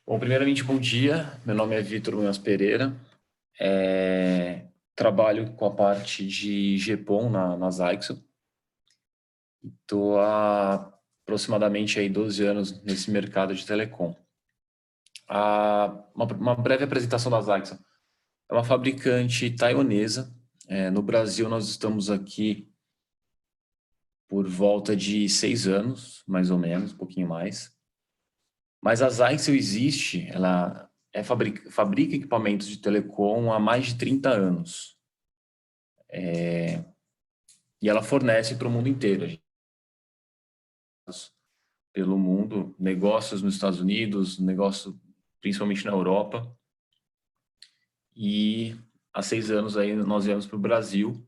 Bom, primeiramente, bom dia. Meu nome é Vitor Munhoz Pereira. Trabalho com a parte de GPON na Zyxel. Estou há aproximadamente aí 12 anos nesse mercado de telecom. Uma breve apresentação da Zyxel. É uma fabricante taiwanesa. No Brasil, nós estamos aqui por volta de 6 anos, mais ou menos, um pouquinho mais. Mas a Zyxel existe, ela fabrica equipamentos de telecom há mais de 30 anos. E ela fornece para o mundo inteiro. Pelo mundo, negócios nos Estados Unidos, negócio principalmente na Europa. E há 6 anos aí nós viemos para o Brasil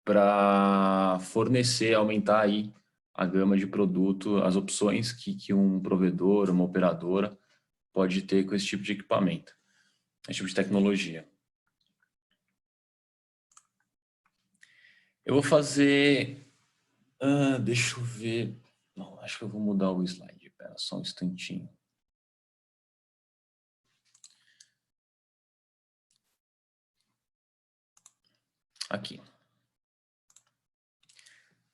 para fornecer, aumentar aí a gama de produto, as opções que um provedor, uma operadora pode ter com esse tipo de equipamento, esse tipo de tecnologia. Eu vou fazer... deixa eu ver... Não, acho que eu vou mudar o slide. Espera só um instantinho. Aqui.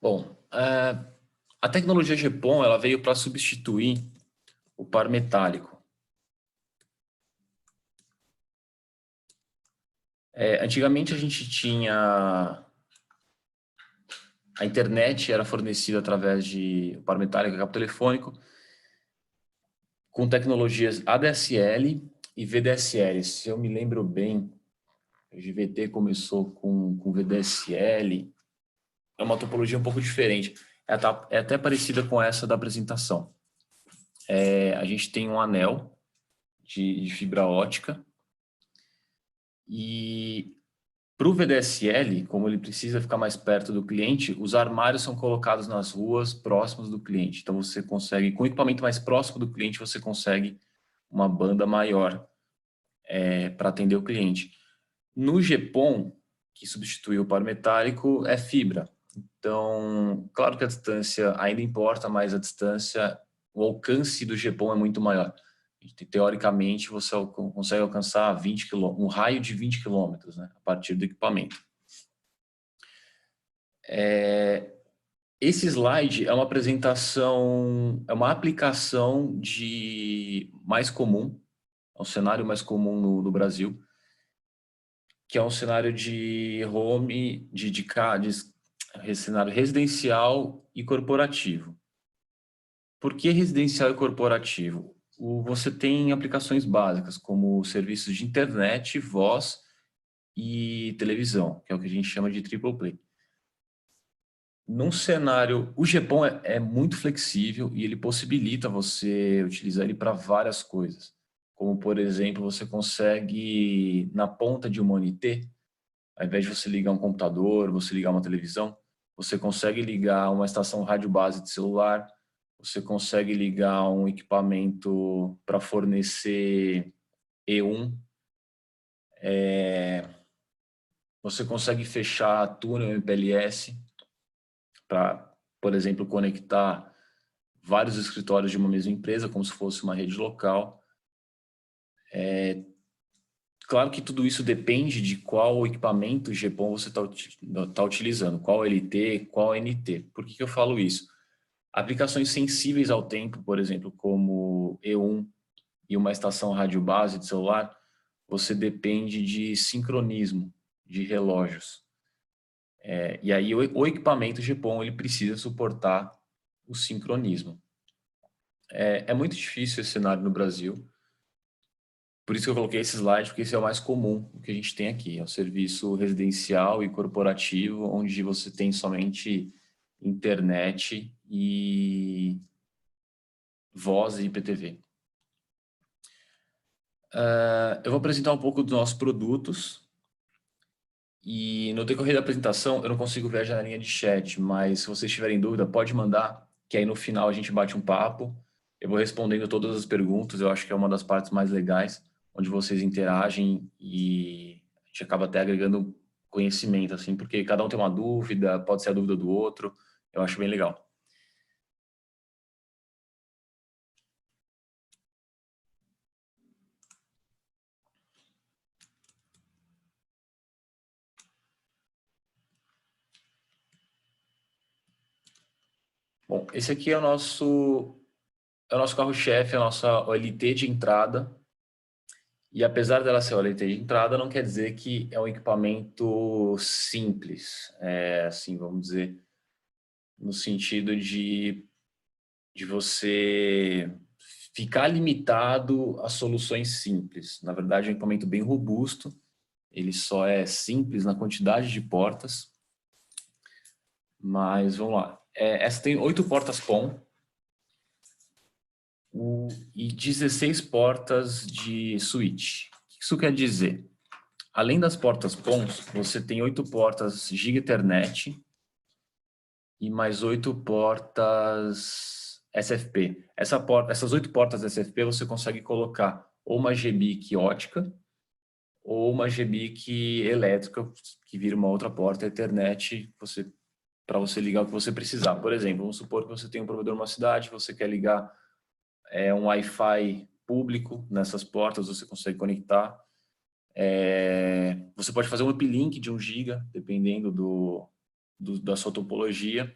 Bom, a tecnologia GPON ela veio para substituir o par metálico. Antigamente a gente tinha... A internet era fornecida através de par metálico, cabo telefônico, com tecnologias ADSL e VDSL. Se eu me lembro bem, o GVT começou com VDSL. É uma topologia um pouco diferente. É até parecida com essa da apresentação. A gente tem um anel de fibra ótica e para o VDSL, como ele precisa ficar mais perto do cliente, os armários são colocados nas ruas próximos do cliente. Então você consegue, com o equipamento mais próximo do cliente, você consegue uma banda maior para atender o cliente. No GPON, que substituiu o par metálico, é fibra. Então, claro que a distância ainda importa, mas a distância, o alcance do GPON é muito maior. Teoricamente, você consegue alcançar 20 km, um raio de 20 quilômetros, né, a partir do equipamento. Esse slide é uma apresentação, é uma aplicação mais comum, é um cenário mais comum no Brasil, que é um cenário de home, de cenário residencial e corporativo. Por que residencial e corporativo? Você tem aplicações básicas, como serviços de internet, voz e televisão, que é o que a gente chama de triple play. Num cenário, o GPON é muito flexível e ele possibilita você utilizar ele para várias coisas. Como, por exemplo, você consegue, na ponta de uma ONT, ao invés de você ligar um computador, você ligar uma televisão, você consegue ligar uma estação rádio base de celular, você consegue ligar um equipamento para fornecer E1, você consegue fechar túnel MPLS para, por exemplo, conectar vários escritórios de uma mesma empresa, como se fosse uma rede local. Claro que tudo isso depende de qual equipamento GPON você está utilizando, qual LT, qual NT. Por que eu falo isso? Aplicações sensíveis ao tempo, por exemplo, como E1 e uma estação rádio base de celular, você depende de sincronismo de relógios. E aí o equipamento GPON ele precisa suportar o sincronismo. É muito difícil esse cenário no Brasil. Por isso que eu coloquei esse slide, porque esse é o mais comum que a gente tem aqui. É o serviço residencial e corporativo, onde você tem somente internet e voz e IPTV. Eu vou apresentar um pouco dos nossos produtos. E no decorrer da apresentação, eu não consigo ver a janelinha de chat, mas se vocês tiverem dúvida, pode mandar, que aí no final a gente bate um papo. Eu vou respondendo todas as perguntas, eu acho que é uma das partes mais legais, onde vocês interagem e a gente acaba até agregando conhecimento, assim, porque cada um tem uma dúvida, pode ser a dúvida do outro, eu acho bem legal. Bom, esse aqui é o nosso carro-chefe, a nossa OLT de entrada. E apesar dela ser OLT de entrada, não quer dizer que é um equipamento simples. Assim, vamos dizer, no sentido de você ficar limitado a soluções simples. Na verdade, é um equipamento bem robusto. Ele só é simples na quantidade de portas. Mas vamos lá. Essa tem 8 portas POM e 16 portas de switch. O que isso quer dizer? Além das portas POM, você tem 8 portas Giga Ethernet e mais 8 portas SFP. Essas 8 portas SFP você consegue colocar ou uma GBIC ótica ou uma GBIC elétrica, que vira uma outra porta Ethernet para você ligar o que você precisar. Por exemplo, vamos supor que você tem um provedor numa cidade, você quer ligar um Wi-Fi público nessas portas, você consegue conectar. Você pode fazer um uplink de 1 GB, dependendo da sua topologia.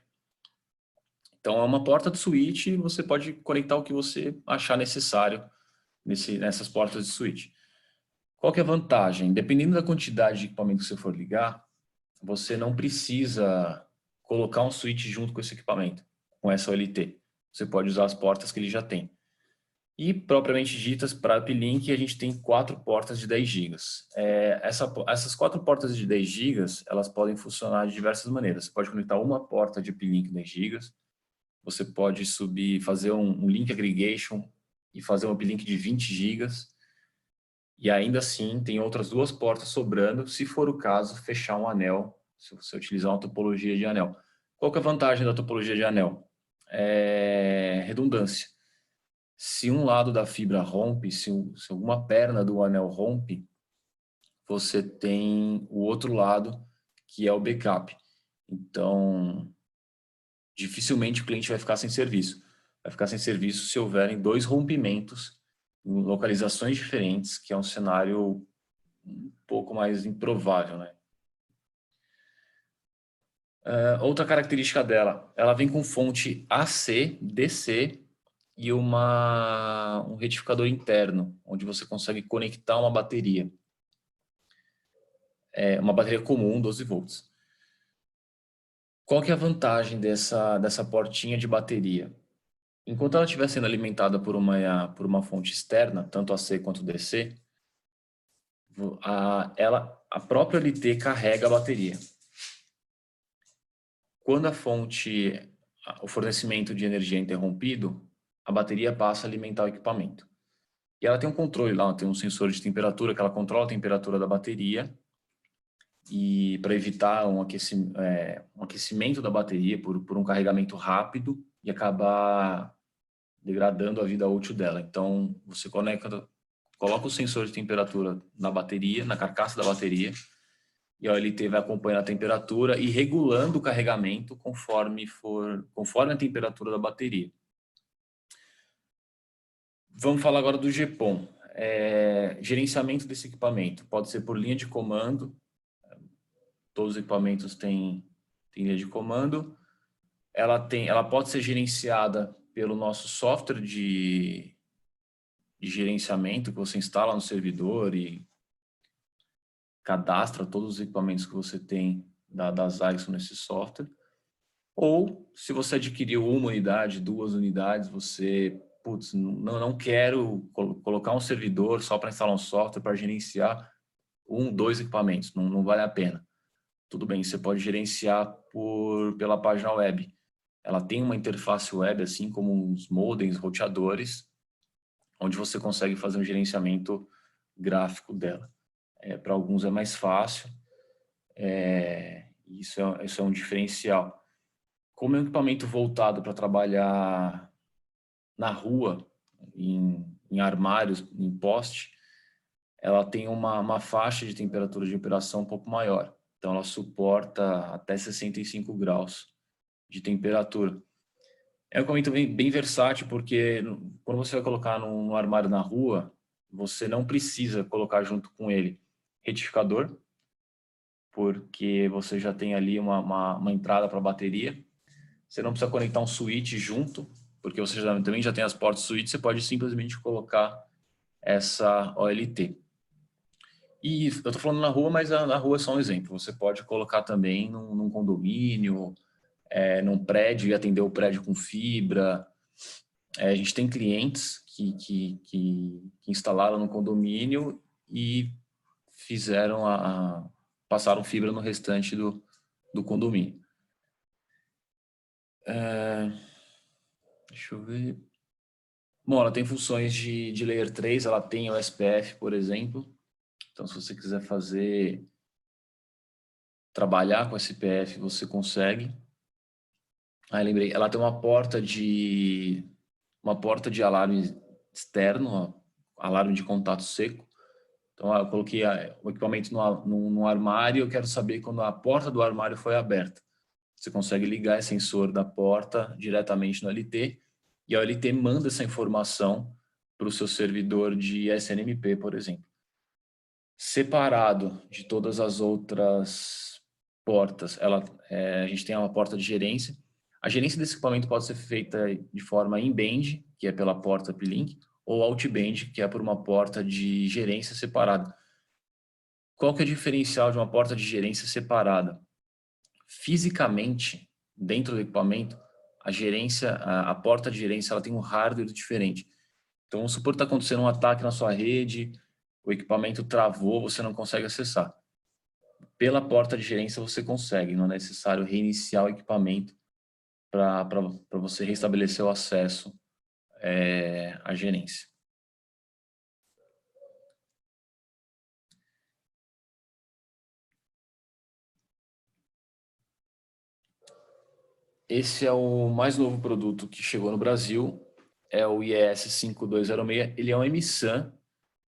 Então, é uma porta de switch e você pode conectar o que você achar necessário nessas portas de switch. Qual que é a vantagem? Dependendo da quantidade de equipamento que você for ligar, você não precisa colocar um switch junto com esse equipamento, com essa OLT. Você pode usar as portas que ele já tem. E, propriamente ditas, para uplink, a gente tem 4 portas de 10 GB. Essas 4 portas de 10 GB, elas podem funcionar de diversas maneiras. Você pode conectar uma porta de uplink 10 GB, você pode fazer um link aggregation e fazer um uplink de 20 GB, e ainda assim tem outras 2 portas sobrando, se for o caso, fechar um anel, se você utilizar uma topologia de anel. Qual que é a vantagem da topologia de anel? Redundância. Se um lado da fibra rompe, se alguma perna do anel rompe, você tem o outro lado, que é o backup. Então, dificilmente o cliente vai ficar sem serviço. Vai ficar sem serviço se houverem 2 rompimentos em localizações diferentes, que é um cenário um pouco mais improvável, né? Outra característica dela, ela vem com fonte AC, DC e um retificador interno, onde você consegue conectar uma bateria. Uma bateria comum, 12 volts. Qual que é a vantagem dessa portinha de bateria? Enquanto ela estiver sendo alimentada por uma fonte externa, tanto AC quanto DC, a própria LT carrega a bateria. Quando o fornecimento de energia é interrompido, a bateria passa a alimentar o equipamento. E ela tem um controle lá, tem um sensor de temperatura que ela controla a temperatura da bateria, e para evitar um aquecimento da bateria por um carregamento rápido e acabar degradando a vida útil dela. Então, você coloca o sensor de temperatura na bateria, na carcaça da bateria, e a OLT vai acompanhando a temperatura e regulando o carregamento conforme a temperatura da bateria. Vamos falar agora do GPON. Gerenciamento desse equipamento. Pode ser por linha de comando. Todos os equipamentos têm linha de comando. Ela pode ser gerenciada pelo nosso software de gerenciamento que você instala no servidor e cadastra todos os equipamentos que você tem da Zyxon nesse software. Ou, se você adquiriu uma unidade, 2 unidades, você, não quero colocar um servidor só para instalar um software para gerenciar 2 equipamentos, não vale a pena. Tudo bem, você pode gerenciar pela página web. Ela tem uma interface web, assim como os modems, roteadores, onde você consegue fazer um gerenciamento gráfico dela. Para alguns é mais fácil, isso é um diferencial. Como é um equipamento voltado para trabalhar na rua, em armários, em poste, ela tem uma faixa de temperatura de operação um pouco maior. Então, ela suporta até 65 graus de temperatura. É um equipamento bem versátil, porque quando você vai colocar num armário na rua, você não precisa colocar junto com ele retificador, porque você já tem ali uma entrada para bateria. Você não precisa conectar um switch junto, porque você também já tem as portas switch, você pode simplesmente colocar essa OLT. E eu estou falando na rua, mas na rua é só um exemplo. Você pode colocar também num condomínio, num prédio e atender o prédio com fibra. A gente tem clientes que instalaram no condomínio e passaram fibra no restante do condomínio. Deixa eu ver. Bom, ela tem funções de Layer 3, ela tem o SPF, por exemplo. Então, se você quiser trabalhar com SPF, você consegue. Lembrei, ela tem uma porta de alarme externo, alarme de contato seco. Então, eu coloquei o equipamento no armário, eu quero saber quando a porta do armário foi aberta. Você consegue ligar esse sensor da porta diretamente no LT e a LT manda essa informação para o seu servidor de SNMP, por exemplo. Separado de todas as outras portas, a gente tem uma porta de gerência. A gerência desse equipamento pode ser feita de forma in-band, que é pela porta uplink, ou out-band, que é por uma porta de gerência separada. Qual que é o diferencial de uma porta de gerência separada? Fisicamente, dentro do equipamento, a porta de gerência, ela tem um hardware diferente. Então, vamos supor que está acontecendo um ataque na sua rede, o equipamento travou, você não consegue acessar. Pela porta de gerência você consegue, não é necessário reiniciar o equipamento para você restabelecer o acesso à gerência. Esse é o mais novo produto que chegou no Brasil, é o IES 5206. Ele é um MSAN,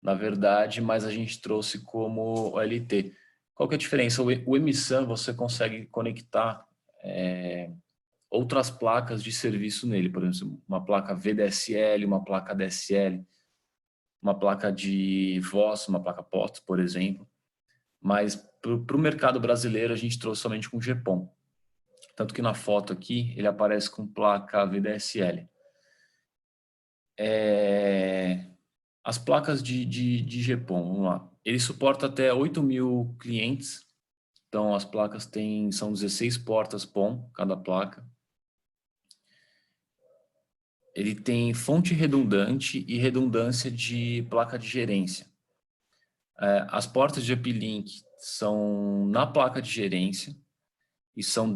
na verdade, mas a gente trouxe como OLT. Qual que é a diferença? O MSAN você consegue conectar outras placas de serviço nele, por exemplo, uma placa VDSL, uma placa DSL, uma placa de voz, uma placa POT, por exemplo. Mas para o mercado brasileiro a gente trouxe somente com GPON. Tanto que na foto aqui ele aparece com placa VDSL. As placas de GPON, vamos lá. Ele suporta até 8.000 clientes. Então as placas são 16 portas PON cada placa. Ele tem fonte redundante e redundância de placa de gerência. As portas de uplink são na placa de gerência e são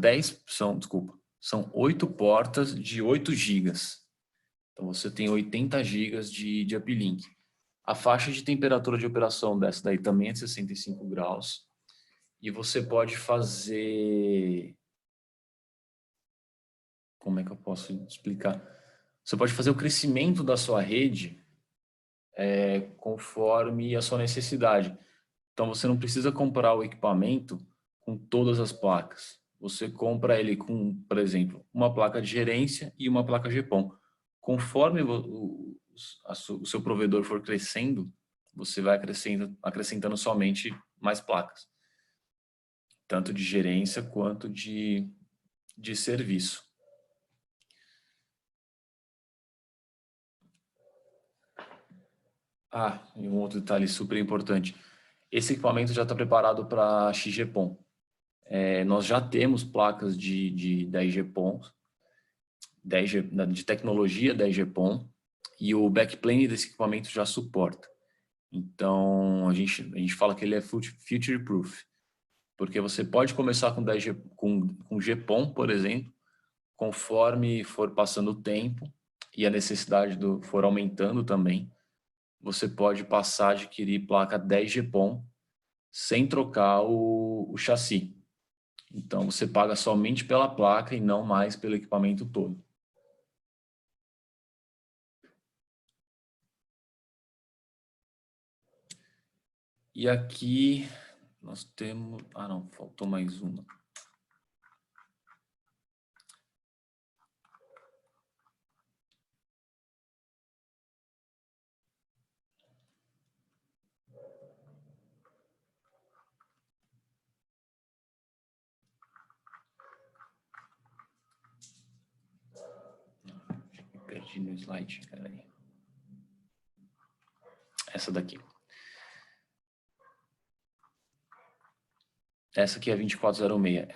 8 portas de 8 gigas. Então você tem 80 gigas de uplink. A faixa de temperatura de operação dessa daí também é de 65 graus. E você pode fazer... Como é que eu posso explicar? Você pode fazer o crescimento da sua rede conforme a sua necessidade. Então, você não precisa comprar o equipamento com todas as placas. Você compra ele com, por exemplo, uma placa de gerência e uma placa GPON. Conforme o seu provedor for crescendo, você vai acrescentando somente mais placas. Tanto de gerência quanto de serviço. E um outro detalhe super importante. Esse equipamento já está preparado para XGPON. Nós já temos placas de 10 GPONs, de tecnologia 10 GPON, e o backplane desse equipamento já suporta. Então, a gente fala que ele é future proof, porque você pode começar com GPON, por exemplo, conforme for passando o tempo e a necessidade for aumentando também, você pode passar a adquirir placa 10 GPON sem trocar o chassi. Então, você paga somente pela placa e não mais pelo equipamento todo. E aqui nós temos... não, faltou mais uma. Continue slide. Peraí. Essa daqui. Essa aqui é a 2406.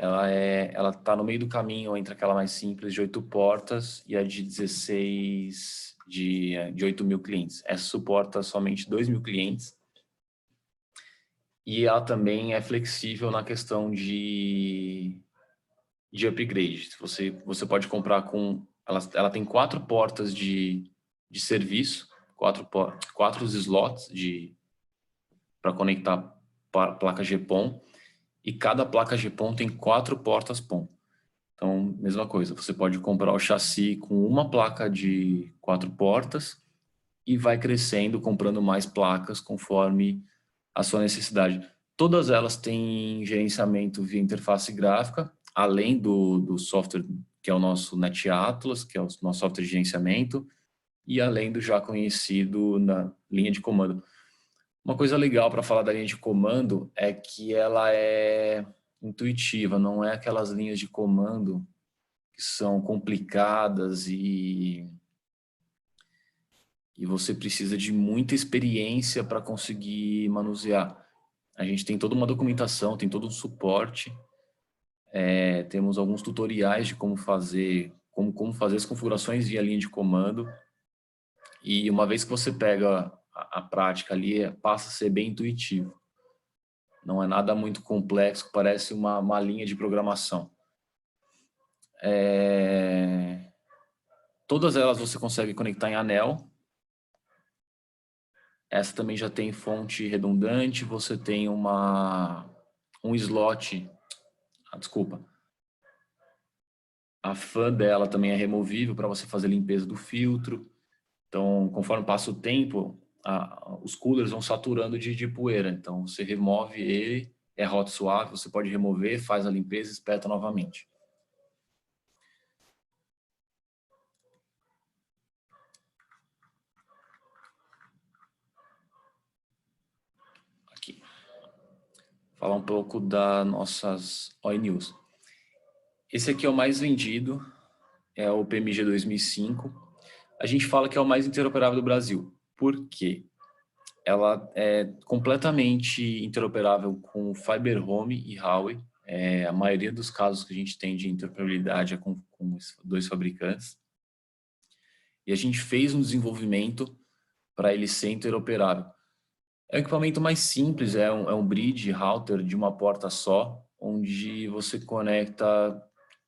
Ela tá no meio do caminho entre aquela mais simples de 8 portas e a de 16 de 8.000 clientes. Essa suporta somente 2.000 clientes. E ela também é flexível na questão de upgrade. Você pode comprar com... Ela tem 4 portas de serviço, 4 slots para conectar placa GPON, e cada placa GPON tem 4 portas PON. Então, mesma coisa, você pode comprar o chassi com uma placa de 4 portas e vai crescendo, comprando mais placas conforme a sua necessidade. Todas elas têm gerenciamento via interface gráfica, além do software que é o nosso NetAtlas, que é o nosso software de gerenciamento, e além do já conhecido na linha de comando. Uma coisa legal para falar da linha de comando é que ela é intuitiva, não é aquelas linhas de comando que são complicadas e você precisa de muita experiência para conseguir manusear. A gente tem toda uma documentação, tem todo um suporte, temos alguns tutoriais de como fazer as configurações via linha de comando, e uma vez que você pega a prática ali, passa a ser bem intuitivo. Não é nada muito complexo, parece uma linha de programação. Todas elas você consegue conectar em anel. Essa também já tem fonte redundante, você tem um slot, desculpa. A fan dela também é removível para você fazer limpeza do filtro. Então, conforme passa o tempo, os coolers vão saturando de poeira. Então, você remove ele, é hot swap, você pode remover, faz a limpeza e espeta novamente. Aqui. Falar um pouco das nossas OI News. Esse aqui é o mais vendido, é o PMG 2005. A gente fala que é o mais interoperável do Brasil. Por quê? Ela é completamente interoperável com Fiber Home e Huawei. A maioria dos casos que a gente tem de interoperabilidade é com os 2 fabricantes. E a gente fez um desenvolvimento para ele ser interoperável. É um equipamento mais simples, é um bridge router de uma porta só, onde você conecta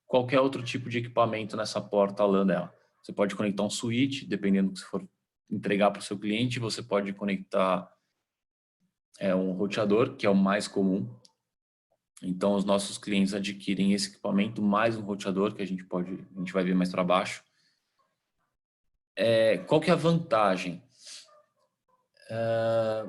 qualquer outro tipo de equipamento nessa porta LAN dela. Você pode conectar um switch, dependendo do que você for entregar para o seu cliente, você pode conectar um roteador, que é o mais comum. Então, os nossos clientes adquirem esse equipamento mais um roteador, que a gente vai ver mais para baixo. Qual que é a vantagem?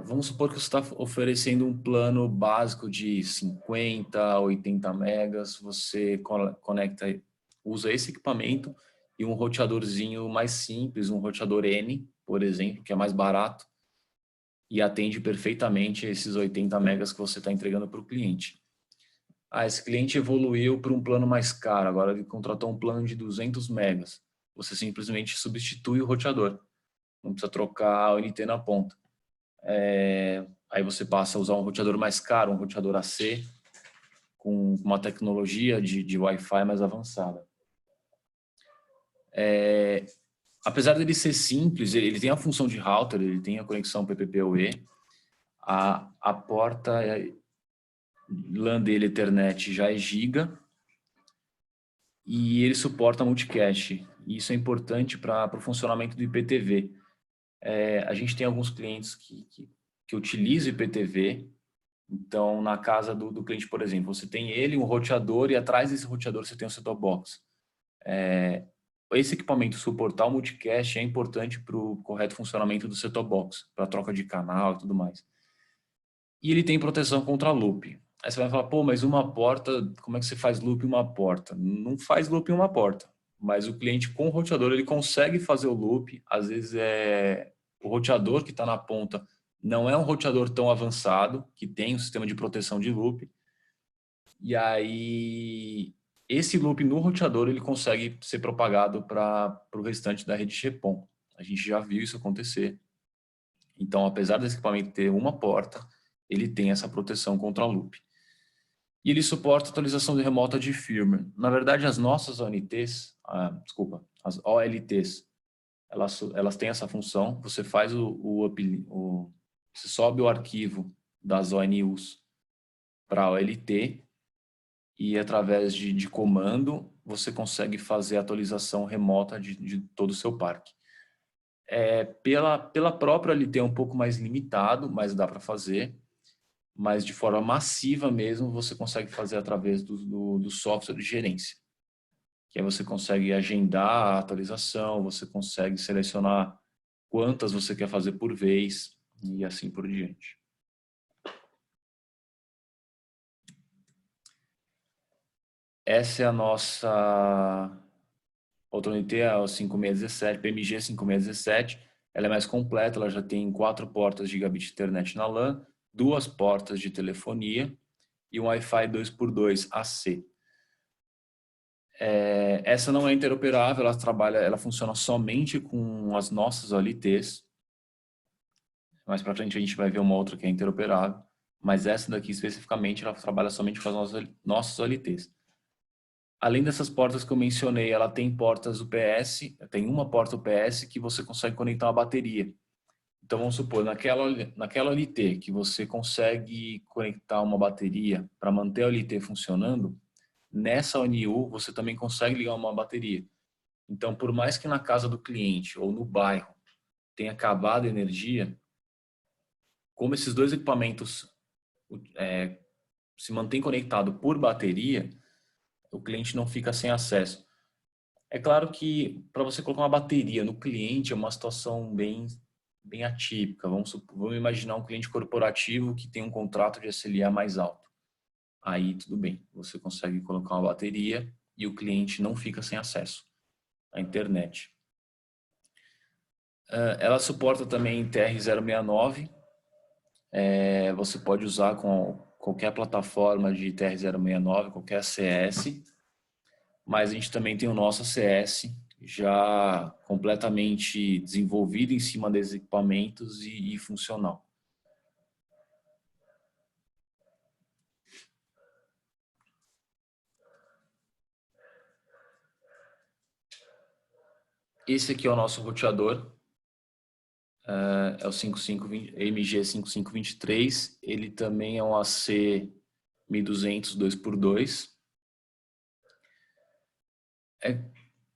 Vamos supor que você está oferecendo um plano básico de 50, 80 megas, você conecta, usa esse equipamento e um roteadorzinho mais simples, um roteador N, por exemplo, que é mais barato, e atende perfeitamente esses 80 megas que você está entregando para o cliente. Esse cliente evoluiu para um plano mais caro, agora ele contratou um plano de 200 megas. Você simplesmente substitui o roteador, não precisa trocar a UNT na ponta. Aí você passa a usar um roteador mais caro, um roteador AC, com uma tecnologia de Wi-Fi mais avançada. Apesar dele ser simples, ele tem a função de router, ele tem a conexão PPPoE, a porta LAN dele, Ethernet, já é giga, e ele suporta multicast. E isso é importante para o funcionamento do IPTV. A gente tem alguns clientes que utilizam IPTV. Então, na casa do cliente, por exemplo, você tem ele, um roteador, e atrás desse roteador você tem um set-top box. Esse equipamento suportar o multicast é importante para o correto funcionamento do set-top box, para troca de canal e tudo mais. E ele tem proteção contra loop. Aí você vai falar, pô, mas uma porta, como é que você faz loop em uma porta? Não faz loop em uma porta, mas o cliente com o roteador, ele consegue fazer o loop. Às vezes o roteador que está na ponta não é um roteador tão avançado, que tem um sistema de proteção de loop, e aí Esse loop no roteador ele consegue ser propagado para o restante da rede GPON. A gente já viu isso acontecer. Então, apesar desse equipamento ter uma porta, ele tem essa proteção contra loop. E ele suporta atualização remota de firmware. Na verdade, as nossas ONTs, as OLTs, elas têm essa função. Você faz você sobe o arquivo das ONUs para a OLT e através de comando você consegue fazer a atualização remota de todo o seu parque. Pela própria OLT é um pouco mais limitado, mas dá para fazer. Mas de forma massiva mesmo você consegue fazer através do software de gerência. Que aí você consegue agendar a atualização, você consegue selecionar quantas você quer fazer por vez e assim por diante. Essa é a nossa outra UNT, a 5617, PMG 5617. Ela é mais completa, ela já tem 4 portas de gigabit Ethernet na LAN, 2 portas de telefonia e um Wi-Fi 2x2 AC. Essa não é interoperável, ela funciona somente com as nossas OLTs. Mais para frente a gente vai ver uma outra que é interoperável, mas essa daqui especificamente ela trabalha somente com as nossas OLTs. Além dessas portas que eu mencionei, ela tem portas UPS, tem uma porta UPS que você consegue conectar uma bateria. Então vamos supor, naquela OLT que você consegue conectar uma bateria para manter a OLT funcionando, nessa ONU você também consegue ligar uma bateria. Então, por mais que na casa do cliente ou no bairro tenha acabado a energia, como esses dois equipamentos se mantêm conectados por bateria, o cliente não fica sem acesso. É claro que para você colocar uma bateria no cliente é uma situação bem atípica. Vamos imaginar um cliente corporativo que tem um contrato de SLA mais alto. Aí tudo bem, você consegue colocar uma bateria e o cliente não fica sem acesso à internet. Ela suporta também TR-069. Você pode usar com qualquer plataforma de TR-069, qualquer ACS, mas a gente também tem o nosso ACS já completamente desenvolvido em cima desses equipamentos e funcional. Esse aqui é o nosso roteador, é o MG5523, ele também é um AC 1200 2x2.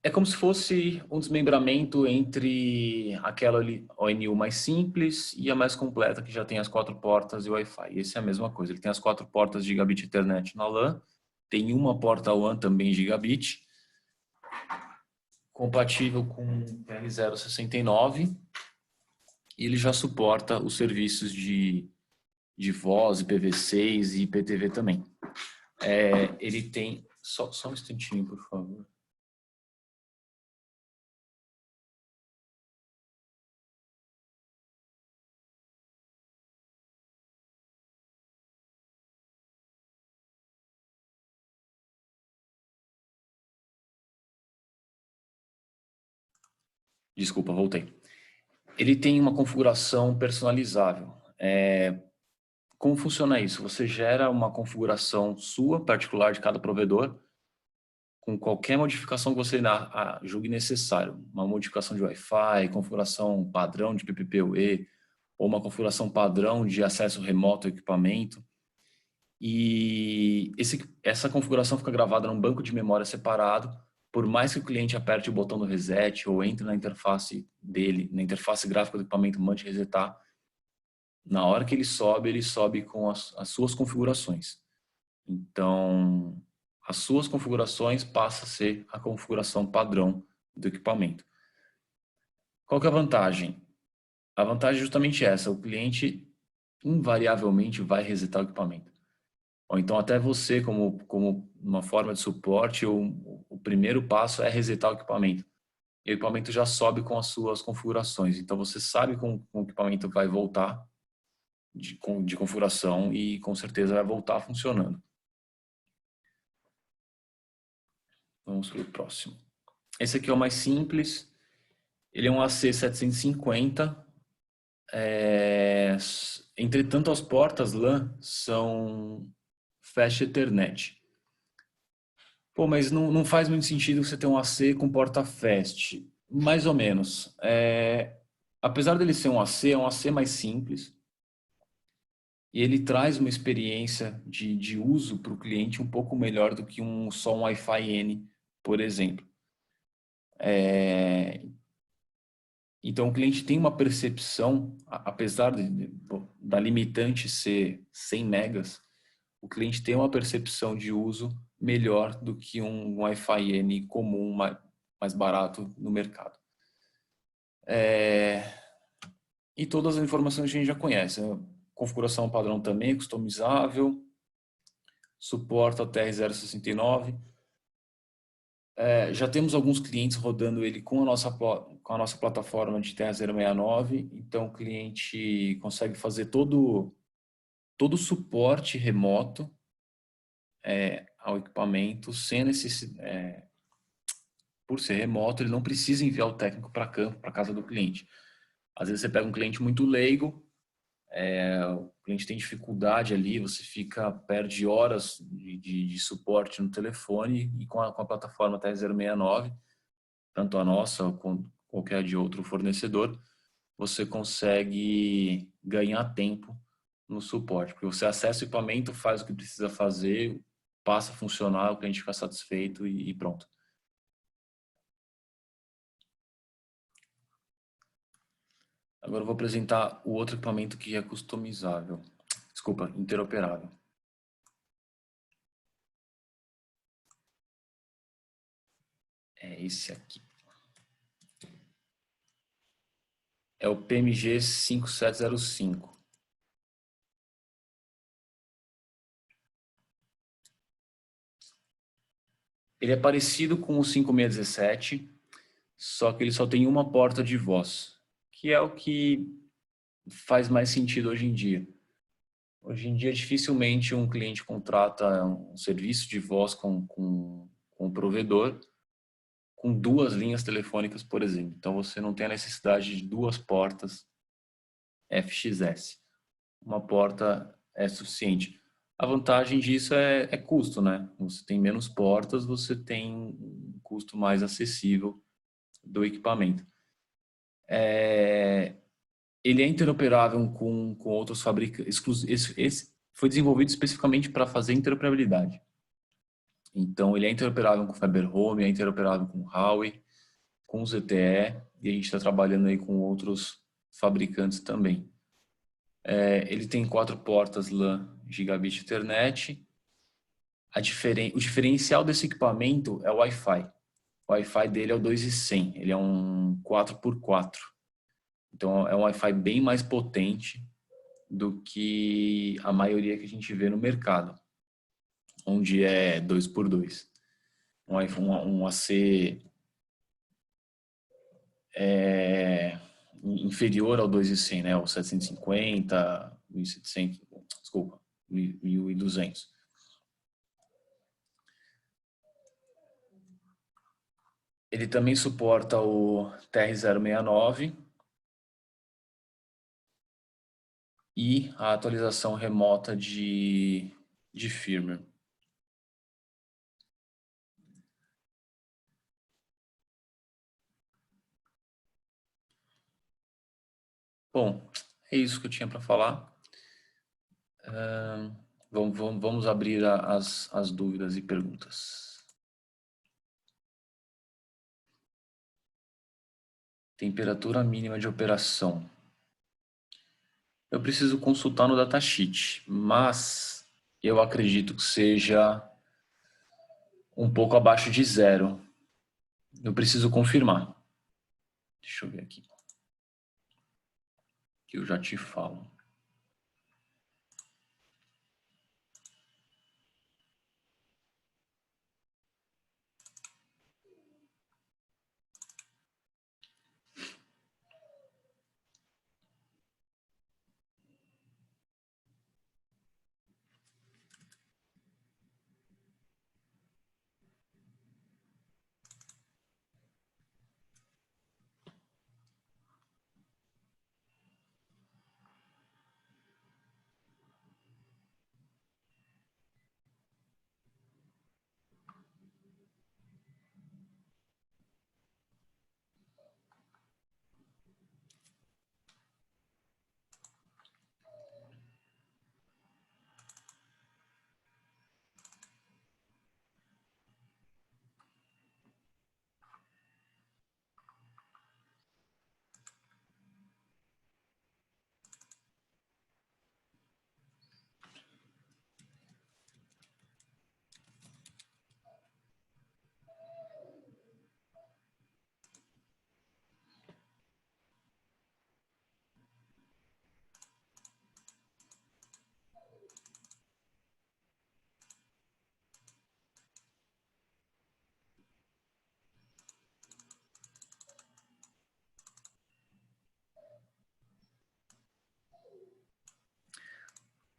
É como se fosse um desmembramento entre aquela ONU mais simples e a mais completa, que já tem as 4 portas e o Wi-Fi. Esse é a mesma coisa, ele tem as 4 portas de gigabit Ethernet na LAN, tem uma porta WAN também gigabit, compatível com TR-069, e ele já suporta os serviços de voz, IPv6 e IPTV também. Ele tem... Só um instantinho, por favor. Desculpa, voltei. Ele tem uma configuração personalizável. Como funciona isso? Você gera uma configuração sua, particular de cada provedor, com qualquer modificação que você julgue necessário. Uma modificação de Wi-Fi, configuração padrão de PPPoE, ou uma configuração padrão de acesso remoto ao equipamento. E essa configuração fica gravada num banco de memória separado. Por mais que o cliente aperte o botão do reset ou entre na interface dele, na interface gráfica do equipamento, mande resetar, na hora que ele sobe com as suas configurações. Então, as suas configurações passam a ser a configuração padrão do equipamento. Qual que é a vantagem? A vantagem é justamente essa, o cliente invariavelmente vai resetar o equipamento. Ou então até você, como uma forma de suporte, o primeiro passo é resetar o equipamento. E o equipamento já sobe com as suas configurações. Então você sabe como o equipamento vai voltar de configuração e com certeza vai voltar funcionando. Vamos para o próximo. Esse aqui é o mais simples. Ele é um AC750. Entretanto, as portas LAN são Fast Ethernet. Pô, mas não faz muito sentido você ter um AC com porta Fast. Mais ou menos. Apesar dele ser um AC, é um AC mais simples. E ele traz uma experiência de uso para o cliente um pouco melhor do que só um Wi-Fi N, por exemplo. Então, o cliente tem uma percepção, apesar da limitante ser 100 megas, o cliente tem uma percepção de uso melhor do que um Wi-Fi N comum, mais barato no mercado. E todas as informações a gente já conhece. A configuração padrão também é customizável, suporta a TR-069. Já temos alguns clientes rodando ele com a nossa plataforma de TR-069, então o cliente consegue fazer todo o suporte remoto ao equipamento, sem necessidade, por ser remoto, ele não precisa enviar o técnico para campo, para casa do cliente. Às vezes você pega um cliente muito leigo, o cliente tem dificuldade ali, você perde horas de suporte no telefone, e com a plataforma TR-069, tanto a nossa ou qualquer de outro fornecedor, você consegue ganhar tempo no suporte, porque você acessa o equipamento, faz o que precisa fazer, passa a funcionar, o cliente fica satisfeito e pronto. Agora eu vou apresentar o outro equipamento que é customizável. Desculpa, interoperável. É esse aqui. É o PMG 5705. Ele é parecido com o 5617, só que ele só tem uma porta de voz, que é o que faz mais sentido hoje em dia. Hoje em dia, dificilmente um cliente contrata um serviço de voz com um provedor com duas linhas telefônicas, por exemplo. Então, você não tem a necessidade de duas portas FXS. Uma porta é suficiente. A vantagem disso é custo, né? Você tem menos portas, você tem um custo mais acessível do equipamento. Ele é interoperável com outros fabricantes. Esse foi desenvolvido especificamente para fazer interoperabilidade. Então, ele é interoperável com Fiber Home, é interoperável com Huawei, com ZTE, e a gente está trabalhando aí com outros fabricantes também. Ele tem 4 portas LAN Gigabit Ethernet. O diferencial desse equipamento é o Wi-Fi. O Wi-Fi dele é o 2100, ele é um 4x4. Então, é um Wi-Fi bem mais potente do que a maioria que a gente vê no mercado, onde é 2x2. Um AC inferior ao 2.100, né? O 750, 1.700, desculpa, 1.200. Ele também suporta o TR-069 e a atualização remota de firmware. Bom, é isso que eu tinha para falar. Vamos abrir as dúvidas e perguntas. Temperatura mínima de operação. Eu preciso consultar no datasheet, mas eu acredito que seja um pouco abaixo de 0. Eu preciso confirmar. Deixa eu ver aqui, que eu já te falo.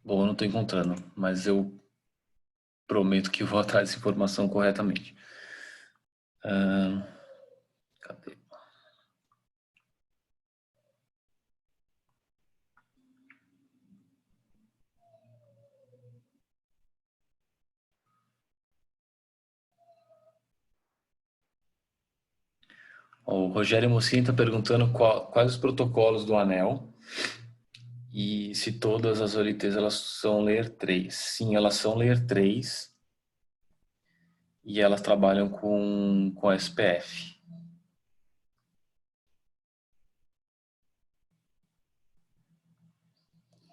Bom, eu não estou encontrando, mas eu prometo que vou atrás dessa informação corretamente. Cadê? O Rogério Mocini está perguntando quais os protocolos do anel e se todas as OLTs elas são Layer 3. Sim, elas são Layer 3 e elas trabalham com SPF.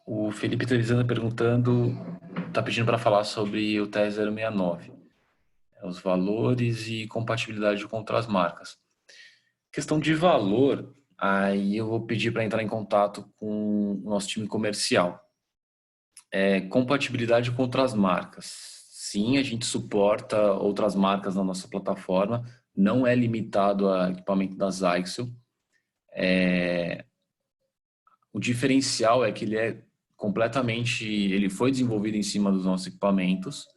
O Felipe Terizano perguntando, está pedindo para falar sobre o TR-069, os valores e compatibilidade com outras marcas. Questão de valor, aí eu vou pedir para entrar em contato com o nosso time comercial. Compatibilidade com outras marcas. Sim, a gente suporta outras marcas na nossa plataforma, não é limitado a equipamento da Zyxel. O diferencial é que ele foi desenvolvido em cima dos nossos equipamentos,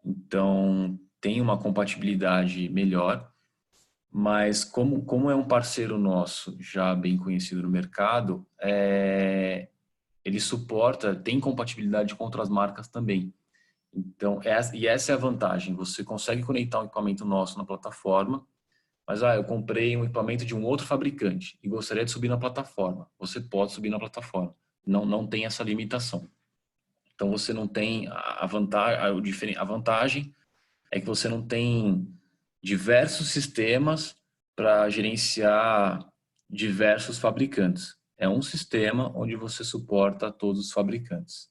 então tem uma compatibilidade melhor, mas como é um parceiro nosso já bem conhecido no mercado, ele tem compatibilidade com outras marcas também. Então, essa é a vantagem. Você consegue conectar um equipamento nosso na plataforma, mas eu comprei um equipamento de um outro fabricante e gostaria de subir na plataforma. Você pode subir na plataforma. Não tem essa limitação. Então, você não tem a vantagem é que você não tem diversos sistemas para gerenciar diversos fabricantes. É um sistema onde você suporta todos os fabricantes.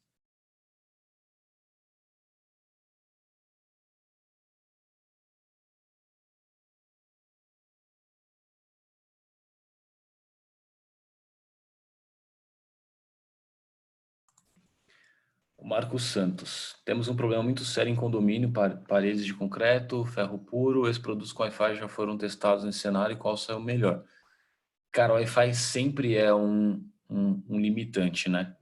O Marcos Santos. Temos um problema muito sério em condomínio, paredes de concreto, ferro puro. Esses produtos com Wi-Fi já foram testados nesse cenário e qual saiu melhor? Cara, o Wi-Fi sempre é um limitante, né?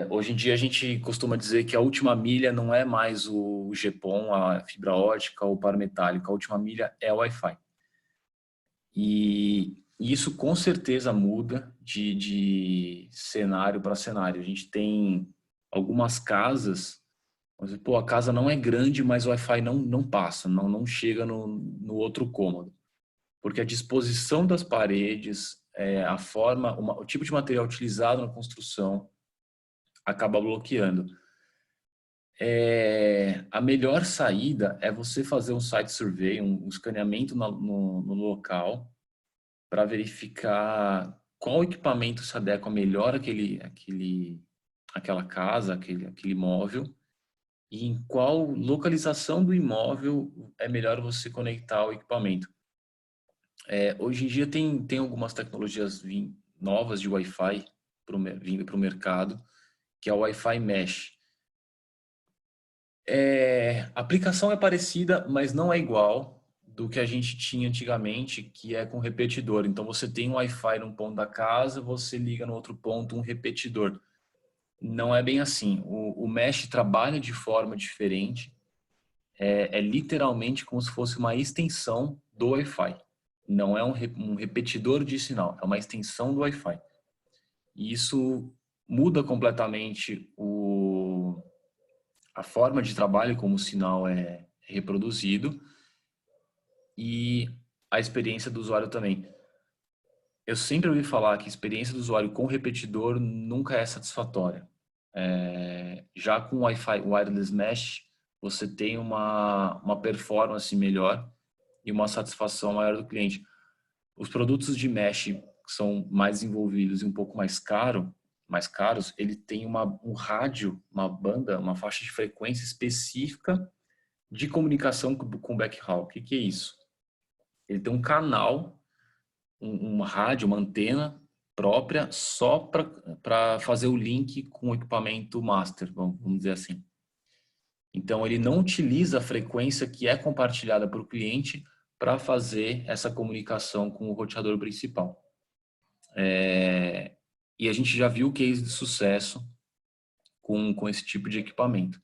Hoje em dia a gente costuma dizer que a última milha não é mais o GPON, a fibra ótica ou o par metálico. A última milha é o Wi-Fi. E isso com certeza muda de cenário para cenário. A gente tem algumas casas, mas, pô, a casa não é grande, mas o Wi-Fi não passa, não chega no outro cômodo. Porque a disposição das paredes, a forma, o tipo de material utilizado na construção acaba bloqueando. A melhor saída é você fazer um site survey, um escaneamento no local, para verificar qual equipamento se adequa melhor àquela casa, aquele imóvel, e em qual localização do imóvel é melhor você conectar o equipamento. Hoje em dia tem algumas tecnologias novas de Wi-Fi vindo para o mercado, que é o Wi-Fi Mesh. A aplicação é parecida, mas não é igual do que a gente tinha antigamente, que é com repetidor. Então você tem um Wi-Fi num ponto da casa, você liga no outro ponto um repetidor. Não é bem assim. O Mesh trabalha de forma diferente. É literalmente como se fosse uma extensão do Wi-Fi. Não é um repetidor de sinal, é uma extensão do Wi-Fi. E isso muda completamente a forma de trabalho como o sinal é reproduzido e a experiência do usuário também. Eu sempre ouvi falar que a experiência do usuário com repetidor nunca é satisfatória. Já com Wi-Fi Wireless Mesh, você tem uma performance melhor e uma satisfação maior do cliente. Os produtos de mesh que são mais envolvidos e um pouco mais caros, ele tem um rádio, uma banda, uma faixa de frequência específica de comunicação com backhaul. O que é isso? Ele tem um canal, uma rádio, uma antena própria só para fazer o link com o equipamento master, vamos dizer assim. Então, ele não utiliza a frequência que é compartilhada para o cliente para fazer essa comunicação com o roteador principal. E a gente já viu case de sucesso com esse tipo de equipamento.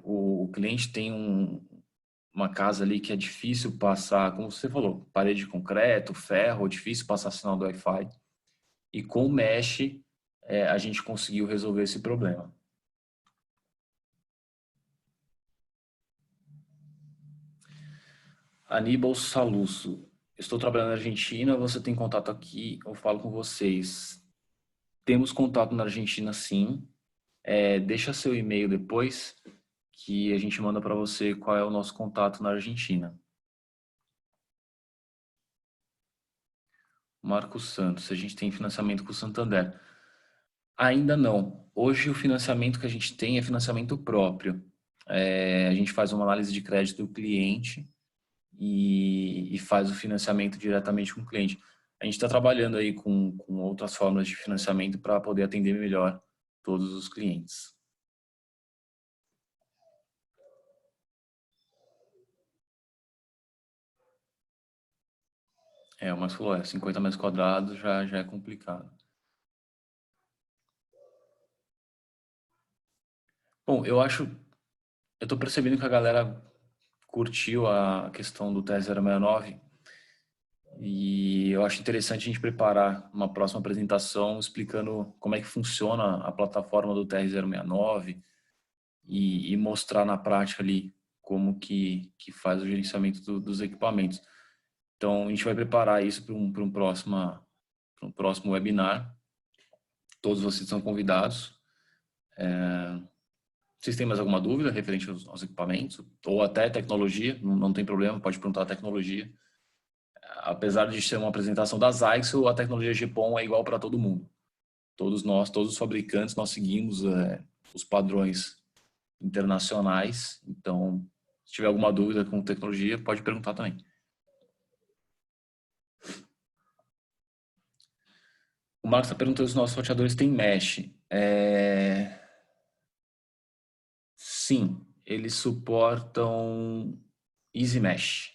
O cliente tem uma casa ali que é difícil passar, como você falou, parede de concreto, ferro, difícil passar sinal do Wi-Fi. E com o Mesh, a gente conseguiu resolver esse problema. Aníbal Saluso. Estou trabalhando na Argentina, você tem contato aqui, eu falo com vocês. Temos contato na Argentina, sim. Deixa seu e-mail depois, que a gente manda para você qual é o nosso contato na Argentina. Marcos Santos, a gente tem financiamento com o Santander. Ainda não. Hoje o financiamento que a gente tem é financiamento próprio. A gente faz uma análise de crédito do cliente e faz o financiamento diretamente com o cliente. A gente está trabalhando aí com outras formas de financiamento para poder atender melhor todos os clientes. O Max falou, 50 metros quadrados já é complicado. Bom, eu tô percebendo que a galera curtiu a questão do TR-069 e eu acho interessante a gente preparar uma próxima apresentação explicando como é que funciona a plataforma do TR-069 e mostrar na prática ali como que faz o gerenciamento dos equipamentos. Então, a gente vai preparar isso para um próximo webinar. Todos vocês são convidados. Vocês têm mais alguma dúvida referente aos equipamentos? Ou até tecnologia? Não tem problema, pode perguntar a tecnologia. Apesar de ser uma apresentação da Zyxel, a tecnologia GPON é igual para todo mundo. Todos nós, todos os fabricantes, nós seguimos os padrões internacionais. Então, se tiver alguma dúvida com tecnologia, pode perguntar também. O Marcos está perguntando se os nossos roteadores têm mesh. Sim, eles suportam Easy Mesh.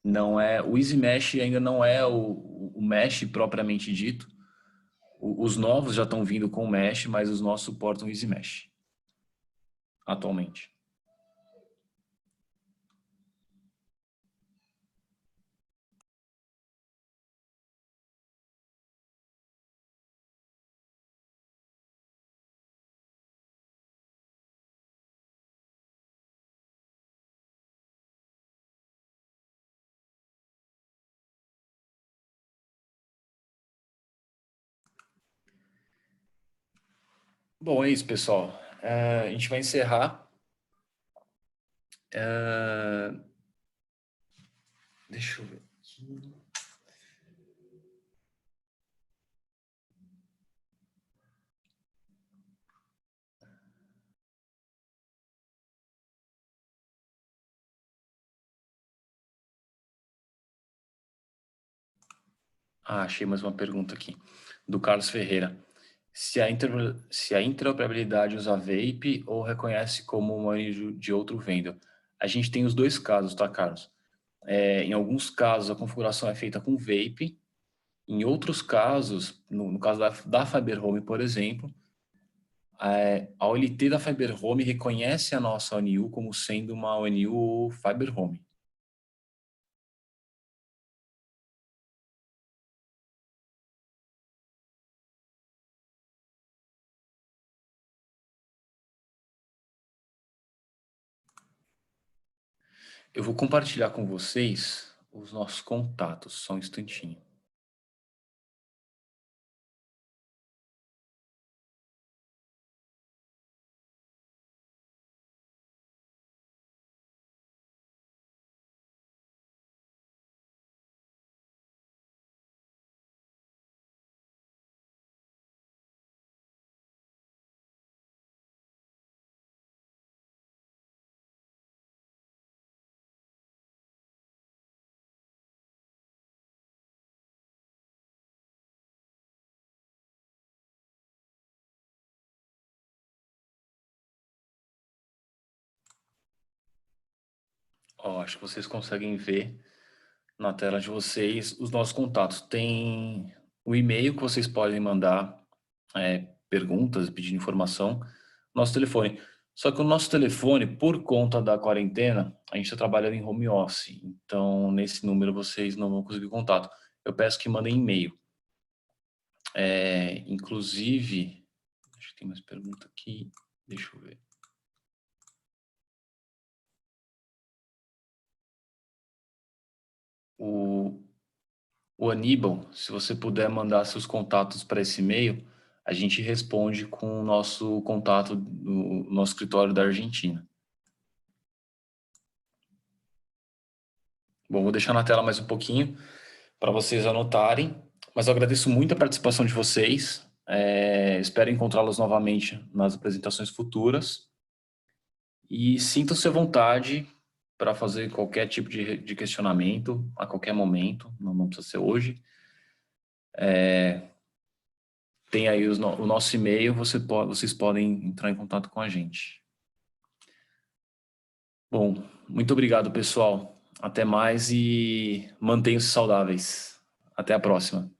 Não é, o Easy Mesh ainda não é o mesh propriamente dito. Os novos já estão vindo com mesh, mas os nossos suportam Easy Mesh atualmente. Bom, é isso, pessoal. A gente vai encerrar. Deixa eu ver aqui. Achei mais uma pergunta aqui, do Carlos Ferreira. Se a interoperabilidade usa vape ou reconhece como um manejo de outro vendor. A gente tem os dois casos, tá, Carlos? Em alguns casos, a configuração é feita com vape. Em outros casos, no caso da Fiber Home, por exemplo, a OLT da Fiber Home reconhece a nossa ONU como sendo uma ONU Fiber Home. Eu vou compartilhar com vocês os nossos contatos, só um instantinho. Ó, acho que vocês conseguem ver na tela de vocês os nossos contatos. Tem o e-mail que vocês podem mandar perguntas, pedindo informação, nosso telefone. Só que o nosso telefone, por conta da quarentena, a gente está trabalhando em home office. Então, nesse número vocês não vão conseguir contato. Eu peço que mandem e-mail. Inclusive, acho que tem mais pergunta aqui. Deixa eu ver. O Aníbal, se você puder mandar seus contatos para esse e-mail, a gente responde com o nosso contato no nosso escritório da Argentina. Bom, vou deixar na tela mais um pouquinho para vocês anotarem, mas eu agradeço muito a participação de vocês. Espero encontrá-los novamente nas apresentações futuras. E sintam-se à vontade para fazer qualquer tipo de questionamento a qualquer momento, não precisa ser hoje. Tem aí o nosso e-mail, vocês podem entrar em contato com a gente. Bom, muito obrigado, pessoal. Até mais e mantenham-se saudáveis. Até a próxima.